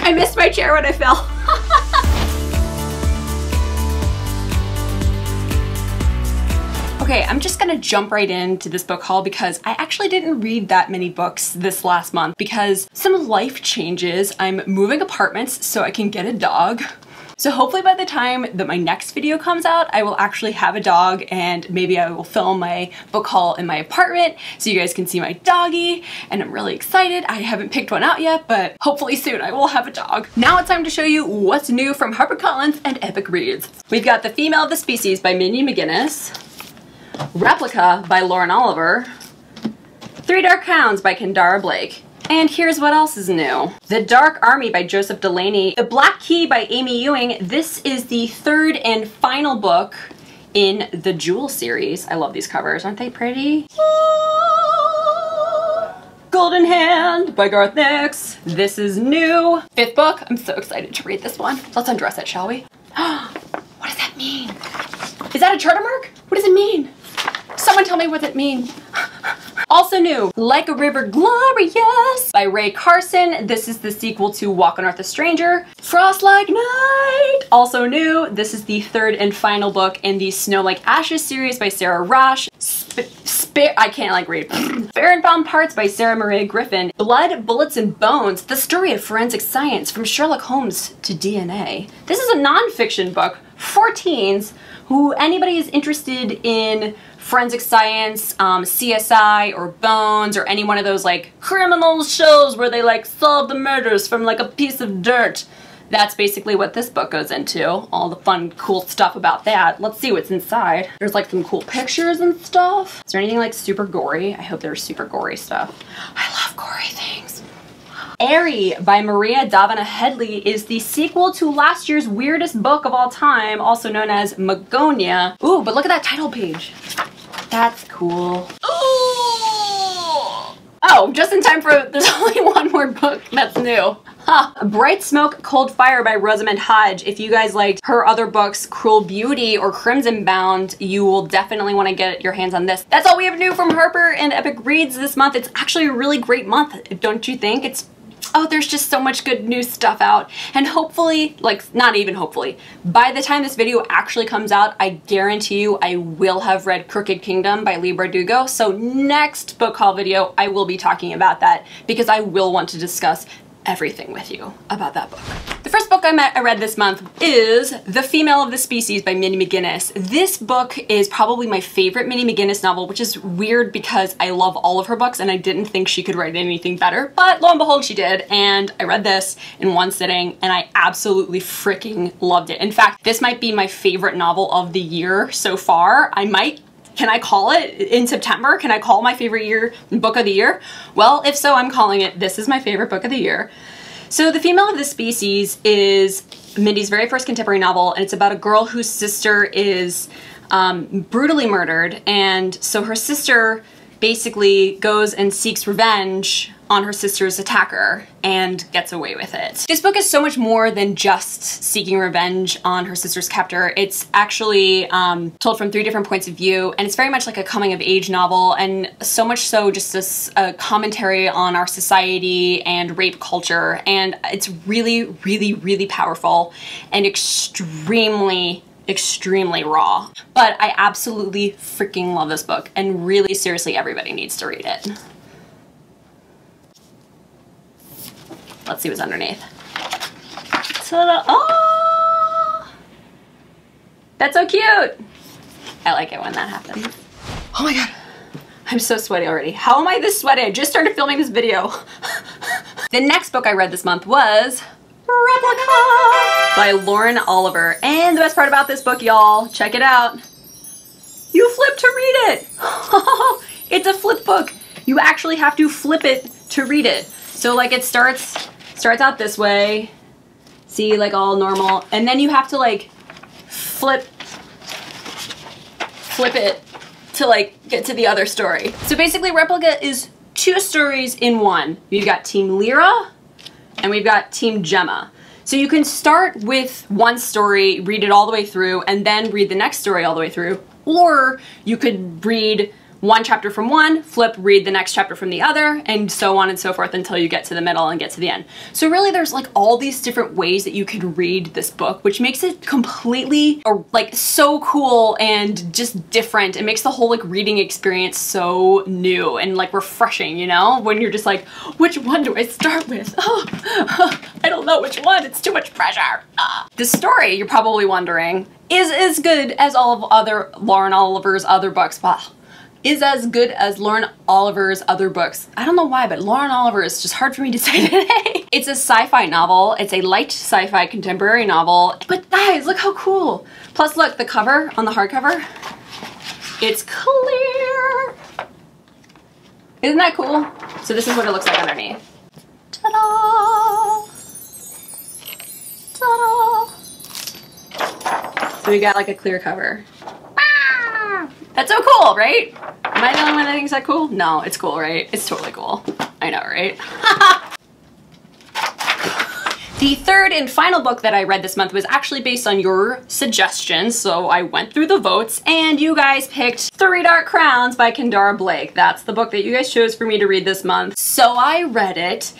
I missed my chair when I fell. Okay, I'm just gonna jump right into this book haul because I actually didn't read that many books this last month because some life changes. I'm moving apartments so I can get a dog. So hopefully by the time that my next video comes out, I will actually have a dog and maybe I will film my book haul in my apartment so you guys can see my doggy, and I'm really excited. I haven't picked one out yet, but hopefully soon I will have a dog. Now it's time to show you what's new from HarperCollins and Epic Reads. We've got The Female of the Species by Mindy McGinnis, Replica by Lauren Oliver, Three Dark Hounds by Kendara Blake. And here's what else is new. The Dark Army by Joseph Delaney, The Black Key by Amy Ewing. This is the third and final book in the Jewel series. I love these covers, aren't they pretty? Golden Hand by Garth Nix. This is new. Fifth book, I'm so excited to read this one. Let's undress it, shall we? What does that mean? Is that a charter mark? What does it mean? Someone tell me what it means. Also new, Like a River Glorious by Ray Carson. This is the sequel to Walk on Earth a Stranger. Frost Like Night. Also new, this is the third and final book in the Snow Like Ashes series by Sarah Rosh. I can't like read. Barren Bound Parts by Sarah Marie Griffin. Blood, Bullets, and Bones, the story of forensic science from Sherlock Holmes to DNA. This is a non-fiction book for teens who anybody is interested in forensic science, CSI or Bones, or any one of those like criminal shows where they like solve the murders from like a piece of dirt. That's basically what this book goes into. All the fun, cool stuff about that. Let's see what's inside. There's like some cool pictures and stuff. Is there anything like super gory? I hope there's super gory stuff. I love gory things. Airy by Maria Davina Headley is the sequel to last year's weirdest book of all time, also known as Magonia. Ooh, but look at that title page. That's cool. Ooh. Oh, just in time for, there's only one more book that's new. Huh. Bright Smoke, Cold Fire by Rosamund Hodge. If you guys liked her other books, Cruel Beauty or Crimson Bound, you will definitely want to get your hands on this. That's all we have new from Harper and Epic Reads this month. It's actually a really great month, don't you think? Oh, there's just so much good new stuff out. And hopefully, like not even hopefully, by the time this video actually comes out, I guarantee you I will have read Crooked Kingdom by Leigh Bardugo. So next book haul video, I will be talking about that because I will want to discuss everything with you about that book. The first book I read this month is The Female of the Species by Mindy McGinnis. This book is probably my favorite Mindy McGinnis novel, which is weird because I love all of her books and I didn't think she could write anything better, but lo and behold she did, and I read this in one sitting and I absolutely freaking loved it. In fact, this might be my favorite novel of the year so far. Can I call it in September? Can I call my favorite book of the year? Well, if so, I'm calling it. This is my favorite book of the year. So The Female of the Species is Mindy's very first contemporary novel, and it's about a girl whose sister is brutally murdered, and so her sister basically goes and seeks revenge on her sister's attacker and gets away with it. This book is so much more than just seeking revenge on her sister's captor. It's actually told from 3 different points of view, and it's very much like a coming of age novel, and so much so just a commentary on our society and rape culture, and it's really, really, really powerful and extremely raw. But I absolutely freaking love this book, and really seriously everybody needs to read it. Let's see what's underneath. Ta-da! Oh! That's so cute! I like it when that happens. Oh my god. I'm so sweaty already. How am I this sweaty? I just started filming this video. The next book I read this month was Replica by Lauren Oliver. And the best part about this book, y'all, check it out. You flip to read it. It's a flip book. You actually have to flip it to read it. So like it starts out this way, see, like all normal, and then you have to like flip it to like get to the other story. So basically Replica is 2 stories in one. We've got Team Lyra and we've got Team Gemma. So you can start with one story, read it all the way through, and then read the next story all the way through, or you could read one chapter from one, flip, read the next chapter from the other, and so on and so forth until you get to the middle and get to the end. So really there's like all these different ways that you can read this book, which makes it completely like so cool and just different. It makes the whole like reading experience so new and like refreshing, you know? When you're just like, which one do I start with? I don't know which one, it's too much pressure. The story, you're probably wondering, is as good as all of other Lauren Oliver's other books. Well, is as good as Lauren Oliver's other books. I don't know why, but Lauren Oliver is just hard for me to say today. It's a sci-fi novel. It's a light sci-fi contemporary novel. But guys, look how cool. Plus look, the cover on the hardcover, it's clear. Isn't that cool? So this is what it looks like underneath. Ta-da! Ta-da! So we got like a clear cover. That's so cool, right? Am I the only one that thinks that cool? No, it's cool, right? It's totally cool. I know, right? The third and final book that I read this month was actually based on your suggestions, so I went through the votes and you guys picked Three Dark Crowns by Kendara Blake. That's the book that you guys chose for me to read this month. So I read it.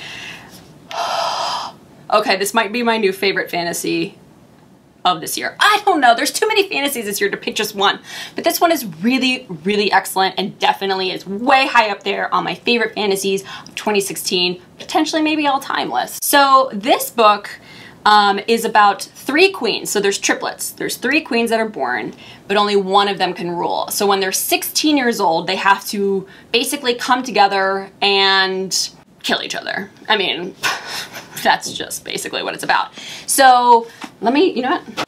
Okay, this might be my new favorite fantasy of this year. I don't know, there's too many fantasies this year to pick just one, but this one is really, really excellent and definitely is way high up there on my favorite fantasies of 2016, potentially maybe all time list. So this book is about three queens. So there's triplets. There's three queens that are born, but only one of them can rule. So when they're 16 years old, they have to basically come together and kill each other. I mean, that's just basically what it's about. So let me, you know what?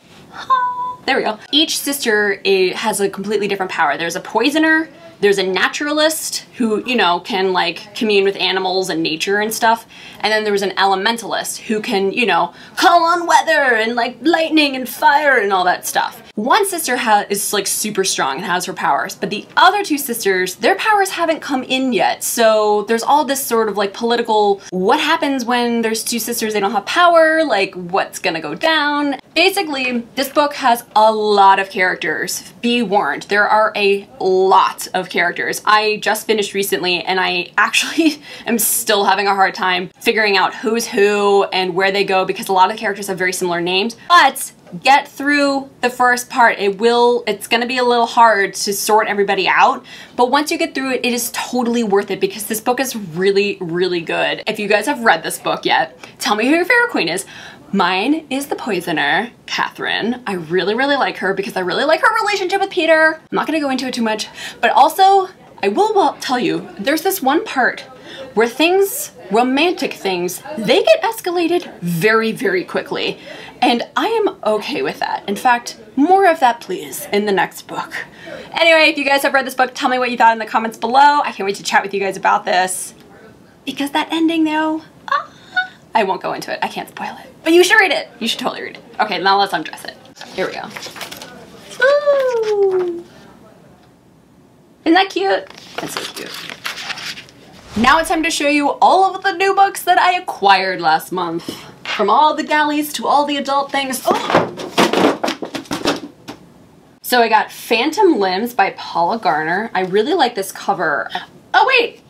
There we go. Each sister has a completely different power. There's a poisoner, there's a naturalist who, you know, can like commune with animals and nature and stuff. And then there's an elementalist who can, you know, call on weather and like lightning and fire and all that stuff. One sister is like super strong and has her powers, but the other two sisters, their powers haven't come in yet. So there's all this sort of like political, what happens when there's two sisters, they don't have power, like what's gonna go down. Basically, this book has a lot of characters. Be warned, there are a lot of characters. I just finished recently and I actually am still having a hard time figuring out who's who and where they go because a lot of the characters have very similar names, but get through the first part. It's gonna be a little hard to sort everybody out, but once you get through it, it is totally worth it because this book is really, really good. If you guys have read this book yet, tell me who your favorite queen is. Mine is the poisoner, Catherine. I really, really like her because I really like her relationship with Peter. I'm not gonna go into it too much, but also I will tell you, there's this one part where things, romantic things, they get escalated very, very quickly. And I am okay with that. In fact, more of that please in the next book. Anyway, if you guys have read this book, tell me what you thought in the comments below. I can't wait to chat with you guys about this. Because that ending though, I won't go into it. I can't spoil it. But you should read it. You should totally read it. Okay, now let's undress it. Here we go. Ooh. Isn't that cute? That's so cute. Now it's time to show you all of the new books that I acquired last month. From all the galleys to all the adult things. Oh. So I got Phantom Limbs by Paula Garner. I really like this cover. Oh wait!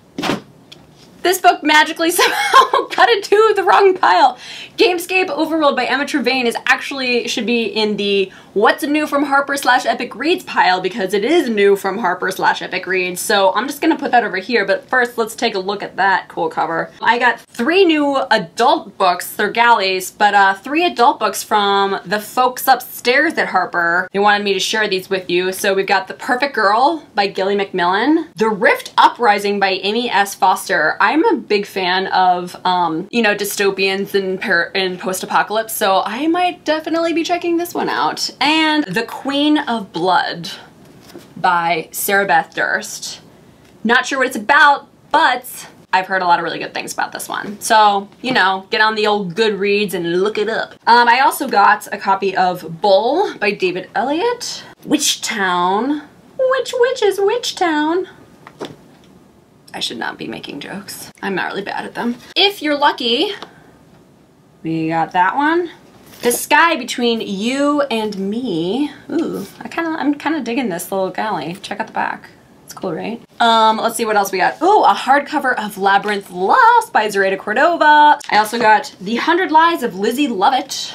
This book magically somehow got into the wrong pile. Gamescape Overworld by Emma Trevane should be in the What's New from Harper/Epic Reads pile because it is new from Harper/Epic Reads. So I'm just gonna put that over here, but first let's take a look at that cool cover. I got 3 new adult books, they're galleys, but 3 adult books from the folks upstairs at Harper. They wanted me to share these with you. So we've got The Perfect Girl by Gilly Macmillan, The Rift Uprising by Amy S. Foster. I'm a big fan of, you know, dystopians and post-apocalypse, so I might definitely be checking this one out. And The Queen of Blood by Sarah Beth Durst. Not sure what it's about, but I've heard a lot of really good things about this one. So, you know, get on the old Goodreads and look it up. I also got a copy of Bull by David Elliott. Witchtown. Which witch is Witchtown? I should not be making jokes. I'm not really bad at them. If you're lucky, we got that one. The Sky Between You and Me. Ooh, I'm kind of digging this little galley. Check out the back. It's cool, right? Let's see what else we got. Ooh, a hardcover of Labyrinth Lost by Zoraida Cordova. I also got The 100 Lies of Lizzie Lovett.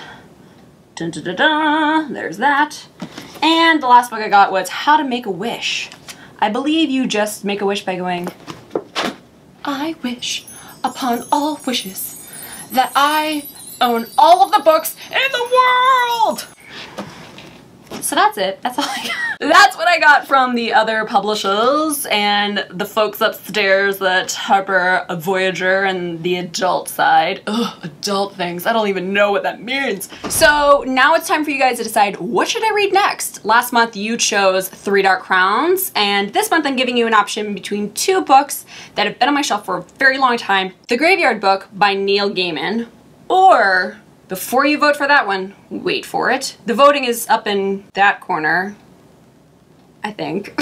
Dun, dun, dun, dun. There's that. And the last book I got was How to Make a Wish. I believe you just make a wish by going, I wish upon all wishes that I own all of the books in the world. So that's it. That's all I got. That's what I got from the other publishers and the folks upstairs at Harper, Voyager, and the adult side. Ugh, adult things. I don't even know what that means. So now it's time for you guys to decide, what should I read next? Last month you chose Three Dark Crowns, and this month I'm giving you an option between two books that have been on my shelf for a very long time. The Graveyard Book by Neil Gaiman, or before you vote for that one, wait for it. The voting is up in that corner, I think.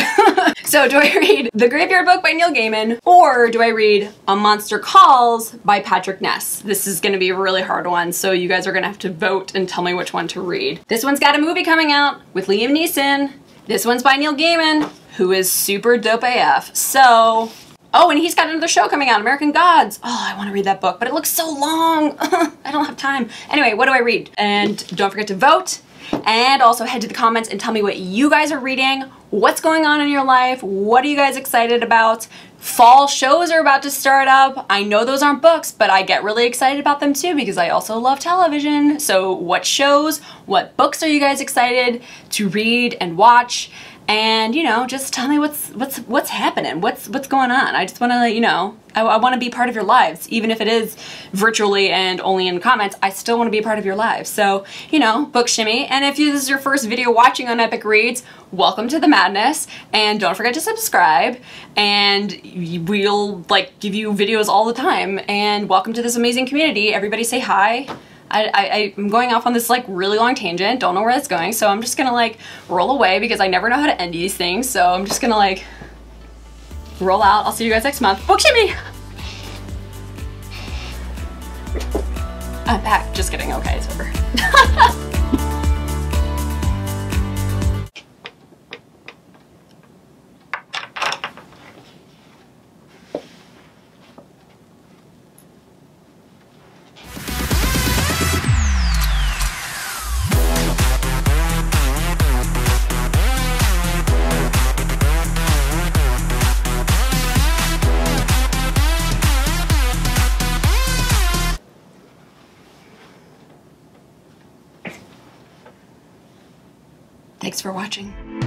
So do I read The Graveyard Book by Neil Gaiman, or do I read A Monster Calls by Patrick Ness? This is gonna be a really hard one, so you guys are gonna have to vote and tell me which one to read. This one's got a movie coming out with Liam Neeson. This one's by Neil Gaiman, who is super dope AF. So, oh, and he's got another show coming out, American Gods. Oh, I want to read that book, but it looks so long. I don't have time. Anyway, what do I read? And don't forget to vote. And also head to the comments and tell me what you guys are reading. What's going on in your life? What are you guys excited about? Fall shows are about to start up. I know those aren't books, but I get really excited about them too because I also love television. So what shows, what books are you guys excited to read and watch? And, you know, just tell me what's happening, what's going on. I just want to let you know. I want to be part of your lives, even if it is virtually and only in comments. I still want to be a part of your lives. So, you know, book shimmy. And if this is your first video watching on Epic Reads, welcome to the madness. And don't forget to subscribe. And we'll like give you videos all the time. And welcome to this amazing community. Everybody say hi. I'm going off on this like really long tangent, don't know where that's going, so I'm just gonna like roll away because I never know how to end these things, so I'm just gonna like roll out. I'll see you guys next month. Book shimmy! I'm back. Just kidding. Okay, it's over. Thanks for watching.